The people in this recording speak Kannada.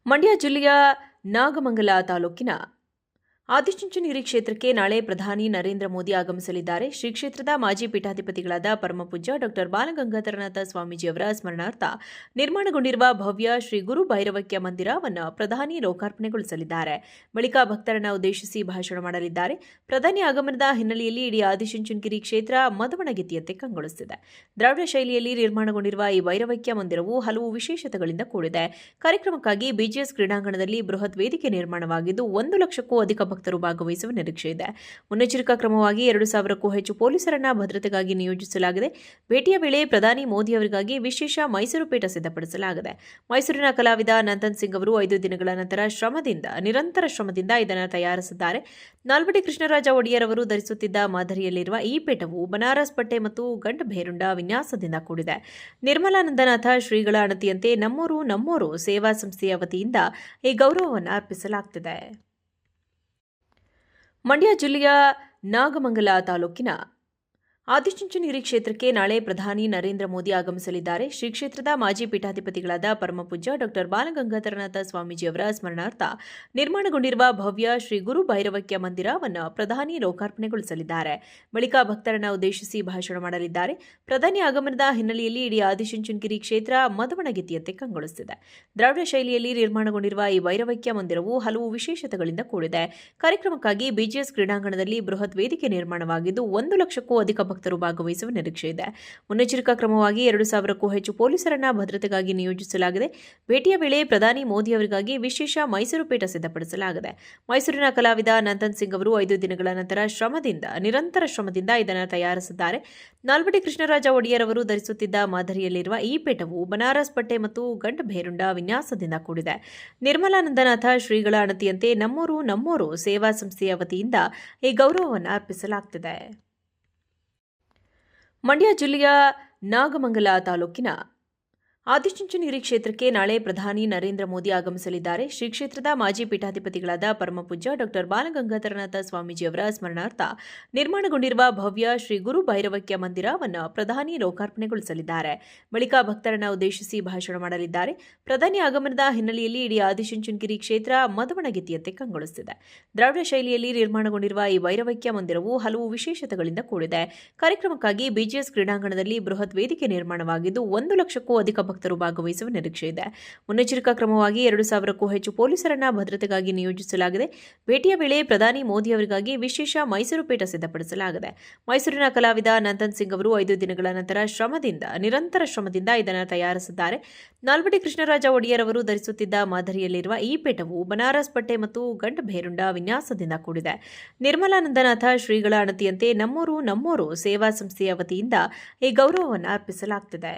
ಮಂಡ್ಯ ಜಿಲ್ಲೆಯ ನಾಗಮಂಗಲ ತಾಲೂಕಿನ ಆದಿಚುಂಚನಗಿರಿ ಕ್ಷೇತ್ರಕ್ಕೆ ನಾಳೆ ಪ್ರಧಾನಿ ನರೇಂದ್ರ ಮೋದಿ ಆಗಮಿಸಲಿದ್ದಾರೆ. ಶ್ರೀ ಕ್ಷೇತ್ರದ ಮಾಜಿ ಪೀಠಾಧಿಪತಿಗಳಾದ ಪರಮಪೂಜ್ಯ ಡಾ ಬಾಲಗಂಗಾಧರನಾಥ ಸ್ವಾಮೀಜಿಯವರ ಸ್ಮರಣಾರ್ಥ ನಿರ್ಮಾಣಗೊಂಡಿರುವ ಭವ್ಯ ಶ್ರೀ ಗುರು ಭೈರವಕ್ಯ ಮಂದಿರವನ್ನು ಪ್ರಧಾನಿ ಲೋಕಾರ್ಪಣೆಗೊಳಿಸಲಿದ್ದಾರೆ. ಬಳಿಕ ಭಕ್ತರನ್ನು ಉದ್ದೇಶಿಸಿ ಭಾಷಣ ಮಾಡಲಿದ್ದಾರೆ. ಪ್ರಧಾನಿ ಆಗಮನದ ಹಿನ್ನೆಲೆಯಲ್ಲಿ ಇಡೀ ಆದಿಚುಂಚನಗಿರಿ ಕ್ಷೇತ್ರ ಮದವಣಗಿತ್ತಿಯಂತೆ ಕಂಗೊಳಿಸುತ್ತಿದೆ. ದ್ರಾವಿಡ ಶೈಲಿಯಲ್ಲಿ ನಿರ್ಮಾಣಗೊಂಡಿರುವ ಈ ಭೈರವಕ್ಯ ಮಂದಿರವು ಹಲವು ವಿಶೇಷತೆಗಳಿಂದ ಕೂಡಿದೆ. ಕಾರ್ಯಕ್ರಮಕ್ಕಾಗಿ ಬಿಜಿಎಸ್ ಕ್ರೀಡಾಂಗಣದಲ್ಲಿ ಬೃಹತ್ ವೇದಿಕೆ ನಿರ್ಮಾಣವಾಗಿದ್ದು 1 ಲಕ್ಷಕ್ಕೂ ಅಧಿಕ ಭಕ್ತರು ಭಾಗವಹಿಸುವ ನಿರೀಕ್ಷೆ ಇದೆ. ಮುನ್ನೆಚ್ಚರಿಕಾ ಕ್ರಮವಾಗಿ 2,000ಕ್ಕೂ ಹೆಚ್ಚು ಪೊಲೀಸರನ್ನ ಭದ್ರತೆಗಾಗಿ ನಿಯೋಜಿಸಲಾಗಿದೆ. ಭೇಟಿಯ ವೇಳೆ ಪ್ರಧಾನಿ ಮೋದಿ ಅವರಿಗಾಗಿ ವಿಶೇಷ ಮೈಸೂರು ಪೀಠ ಸಿದ್ಧಪಡಿಸಲಾಗಿದೆ. ಮೈಸೂರಿನ ಕಲಾವಿದ ನಂದನ್ ಸಿಂಗ್ ಅವರು 5 ದಿನಗಳ ನಂತರ ನಿರಂತರ ಶ್ರಮದಿಂದ ಇದನ್ನು ತಯಾರಿಸಿದ್ದಾರೆ. ನಾಲ್ವಡಿ ಕೃಷ್ಣರಾಜ ಒಡೆಯರ್ ಅವರು ಧರಿಸುತ್ತಿದ್ದ ಮಾದರಿಯಲ್ಲಿರುವ ಈ ಪೀಠವು ಬನಾರಸ್ ಪಟ್ಟೆ ಮತ್ತು ಗಂಡ ಭೇರುಂಡ ವಿನ್ಯಾಸದಿಂದ ಕೂಡಿದೆ. ನಿರ್ಮಲಾನಂದನಾಥ ಶ್ರೀಗಳ ಅಣತಿಯಂತೆ ನಮ್ಮೋರು ಸೇವಾ ಸಂಸ್ಥೆಯ ವತಿಯಿಂದ ಈ ಗೌರವವನ್ನು ಅರ್ಪಿಸಲಾಗುತ್ತಿದೆ. ಮಂಡ್ಯ ಜಿಲ್ಲೆಯ ನಾಗಮಂಗಲ ತಾಲೂಕಿನ ಆದಿಚುಂಚನಗಿರಿ ಕ್ಷೇತ್ರಕ್ಕೆ ನಾಳೆ ಪ್ರಧಾನಿ ನರೇಂದ್ರ ಮೋದಿ ಆಗಮಿಸಲಿದ್ದಾರೆ. ಶ್ರೀ ಕ್ಷೇತ್ರದ ಮಾಜಿ ಪೀಠಾಧಿಪತಿಗಳಾದ ಪರಮಪೂಜ್ಯ ಡಾ ಬಾಲಗಂಗಾಧರನಾಥ ಸ್ವಾಮೀಜಿಯವರ ಸ್ಮರಣಾರ್ಥ ನಿರ್ಮಾಣಗೊಂಡಿರುವ ಭವ್ಯ ಶ್ರೀ ಗುರು ಭೈರವಕ್ಯ ಮಂದಿರವನ್ನು ಪ್ರಧಾನಿ ಲೋಕಾರ್ಪಣೆಗೊಳಿಸಲಿದ್ದಾರೆ. ಬಳಿಕ ಭಕ್ತರನ್ನು ಉದ್ದೇಶಿಸಿ ಭಾಷಣ ಮಾಡಲಿದ್ದಾರೆ. ಪ್ರಧಾನಿ ಆಗಮನದ ಹಿನ್ನೆಲೆಯಲ್ಲಿ ಇಡೀ ಆದಿಚುಂಚನಗಿರಿ ಕ್ಷೇತ್ರ ಮದವಣಗಿತ್ತಿಯಂತೆ ಕಂಗೊಳಿಸುತ್ತಿದೆ. ದ್ರಾವಿಡ ಶೈಲಿಯಲ್ಲಿ ನಿರ್ಮಾಣಗೊಂಡಿರುವ ಈ ಭೈರವಕ್ಯ ಮಂದಿರವು ಹಲವು ವಿಶೇಷತೆಗಳಿಂದ ಕೂಡಿದೆ. ಕಾರ್ಯಕ್ರಮಕ್ಕಾಗಿ ಬಿಜಿಎಸ್ ಕ್ರೀಡಾಂಗಣದಲ್ಲಿ ಬೃಹತ್ ವೇದಿಕೆ ನಿರ್ಮಾಣವಾಗಿದ್ದು 1 ಲಕ್ಷಕ್ಕೂ ಅಧಿಕ ಭಕ್ತರು ಭಾಗವಹಿಸುವ ನಿರೀಕ್ಷೆ ಇದೆ. ಮುನ್ನೆಚ್ಚರಿಕಾ ಕ್ರಮವಾಗಿ 2,000ಕ್ಕೂ ಹೆಚ್ಚು ಪೊಲೀಸರನ್ನ ಭದ್ರತೆಗಾಗಿ ನಿಯೋಜಿಸಲಾಗಿದೆ. ಭೇಟಿಯ ವೇಳೆ ಪ್ರಧಾನಿ ಮೋದಿ ಅವರಿಗಾಗಿ ವಿಶೇಷ ಮೈಸೂರು ಪೀಠ ಸಿದ್ಧಪಡಿಸಲಾಗಿದೆ. ಮೈಸೂರಿನ ಕಲಾವಿದ ನಂದನ್ ಸಿಂಗ್ ಅವರು 5 ದಿನಗಳ ನಂತರ ನಿರಂತರ ಶ್ರಮದಿಂದ ಇದನ್ನು ತಯಾರಿಸಿದ್ದಾರೆ. ನಾಲ್ವಡಿ ಕೃಷ್ಣರಾಜ ಒಡೆಯರ್ ಅವರು ಧರಿಸುತ್ತಿದ್ದ ಮಾದರಿಯಲ್ಲಿರುವ ಈ ಪೀಠವು ಬನಾರಸ್ ಪಟ್ಟೆ ಮತ್ತು ಗಂಡ ಭೇರುಂಡ ವಿನ್ಯಾಸದಿಂದ ಕೂಡಿದೆ. ನಿರ್ಮಲಾನಂದನಾಥ ಶ್ರೀಗಳ ಅಣತಿಯಂತೆ ನಮ್ಮೋರು ಸೇವಾ ಸಂಸ್ಥೆಯ ವತಿಯಿಂದ ಈ ಗೌರವವನ್ನು ಅರ್ಪಿಸಲಾಗುತ್ತಿದೆ. ಮಂಡ್ಯ ಜಿಲ್ಲೆಯ ನಾಗಮಂಗಲ ತಾಲೂಕಿನ ಆದಿಚುಂಚನಗಿರಿ ಕ್ಷೇತ್ರಕ್ಕೆ ನಾಳೆ ಪ್ರಧಾನಿ ನರೇಂದ್ರ ಮೋದಿ ಆಗಮಿಸಲಿದ್ದಾರೆ. ಶ್ರೀ ಕ್ಷೇತ್ರದ ಮಾಜಿ ಪೀಠಾಧಿಪತಿಗಳಾದ ಪರಮಪೂಜ್ಯ ಡಾ ಬಾಲಗಂಗಾಧರನಾಥ ಸ್ವಾಮೀಜಿಯವರ ಸ್ಮರಣಾರ್ಥ ನಿರ್ಮಾಣಗೊಂಡಿರುವ ಭವ್ಯ ಶ್ರೀ ಗುರು ಭೈರವಕ್ಯ ಮಂದಿರವನ್ನು ಪ್ರಧಾನಿ ಲೋಕಾರ್ಪಣೆಗೊಳಿಸಲಿದ್ದಾರೆ. ಬಳಿಕ ಭಕ್ತರನ್ನು ಉದ್ದೇಶಿಸಿ ಭಾಷಣ ಮಾಡಲಿದ್ದಾರೆ. ಪ್ರಧಾನಿ ಆಗಮನದ ಹಿನ್ನೆಲೆಯಲ್ಲಿ ಇಡೀ ಆದಿಚುಂಚನಗಿರಿ ಕ್ಷೇತ್ರ ಮದವಣಗಿತ್ತಿಯಂತೆ ಕಂಗೊಳಿಸುತ್ತಿದೆ. ದ್ರಾವಿಡ ಶೈಲಿಯಲ್ಲಿ ನಿರ್ಮಾಣಗೊಂಡಿರುವ ಈ ಭೈರವಕ್ಯ ಮಂದಿರವು ಹಲವು ವಿಶೇಷತೆಗಳಿಂದ ಕೂಡಿದೆ. ಕಾರ್ಯಕ್ರಮಕ್ಕಾಗಿ ಬಿಜಿಎಸ್ ಕ್ರೀಡಾಂಗಣದಲ್ಲಿ ಬೃಹತ್ ವೇದಿಕೆ ನಿರ್ಮಾಣವಾಗಿದ್ದು 1 ಲಕ್ಷಕ್ಕೂ ಅಧಿಕ ಭಕ್ತರು ಭಾಗವಹಿಸುವ ನಿರೀಕ್ಷೆ ಇದೆ. ಮುನ್ನೆಚ್ಚರಿಕಾ ಕ್ರಮವಾಗಿ 2,000ಕ್ಕೂ ಹೆಚ್ಚು ಪೊಲೀಸರನ್ನ ಭದ್ರತೆಗಾಗಿ ನಿಯೋಜಿಸಲಾಗಿದೆ. ಭೇಟಿಯ ವೇಳೆ ಪ್ರಧಾನಿ ಮೋದಿ ಅವರಿಗಾಗಿ ವಿಶೇಷ ಮೈಸೂರು ಪೀಠ ಸಿದ್ಧಪಡಿಸಲಾಗಿದೆ. ಮೈಸೂರಿನ ಕಲಾವಿದ ನಂದನ್ ಸಿಂಗ್ ಅವರು 5 ದಿನಗಳ ನಂತರ ನಿರಂತರ ಶ್ರಮದಿಂದ ಇದನ್ನು ತಯಾರಿಸಿದ್ದಾರೆ. ನಾಲ್ವಡಿ ಕೃಷ್ಣರಾಜ ಒಡೆಯರ್ ಅವರು ಧರಿಸುತ್ತಿದ್ದ ಮಾದರಿಯಲ್ಲಿರುವ ಈ ಪೀಠವು ಬನಾರಸ್ ಪಟ್ಟೆ ಮತ್ತು ಗಂಡ ಭೇರುಂಡ ವಿನ್ಯಾಸದಿಂದ ಕೂಡಿದೆ. ನಿರ್ಮಲಾನಂದನಾಥ ಶ್ರೀಗಳ ಅಣತಿಯಂತೆ ನಮ್ಮೋರು ಸೇವಾ ಸಂಸ್ಥೆಯ ವತಿಯಿಂದ ಈ ಗೌರವವನ್ನು ಅರ್ಪಿಸಲಾಗುತ್ತಿದೆ.